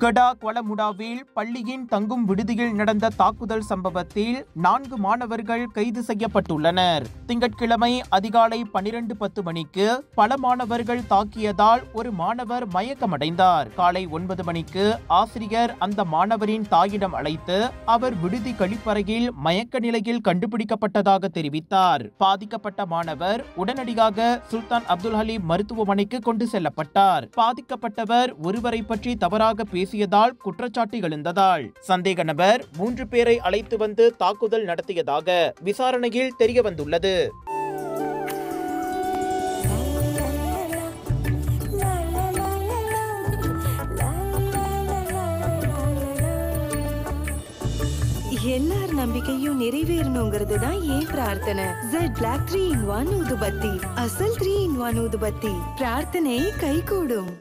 கடா கொலமுடாவில் பள்ளியின் தங்கும் விடுதியில் நடந்த தாக்குதல் சம்பவத்தில் 4 மாணவர்கள் கைது செய்யப்பட்டுள்ளனர். திங்கட்கிழமை அதிகாலை 12:10 மணிக்கு பல மாணவர்கள் தாக்கியதால் ஒரு மாணவர் மயக்கமடைந்தார். காலை 9 மணிக்கு ஆசிரியர் அந்த மாணவரின் தாயிடம் அழைத்து அவர் விடுதி கழிப்பறையில் மயக்க நிலையில் கண்டுபிடிக்கப்பட்டதாக தெரிவித்தார். பாதிக்கப்பட்ட மாணவர் உடனடியாக சுல்தான் அப்துல் ஹலீம் மருத்துவமனைக்கு கொண்டு செல்லப்பட்டார். பாதிக்கப்பட்டவர் ஒருவரை பற்றி தவறாக பேசியதால் குற்றச்சாட்டு எழுந்ததால் சந்தேக நபர் 3 பேரை அழைத்து வந்து தாக்குதல் நடத்தியதாக விசாரணையில் தெரியவந்துள்ளது. எல்லார் நம்பிக்கையும் நிறைவேறணுங்கிறது தான் ஏன் பிரார்த்தனை. Z Black 3-in-1 ஊதுபத்தி, அசல் 3-in-1 ஊதுபத்தி. பிரார்த்தனை கைகூடும்.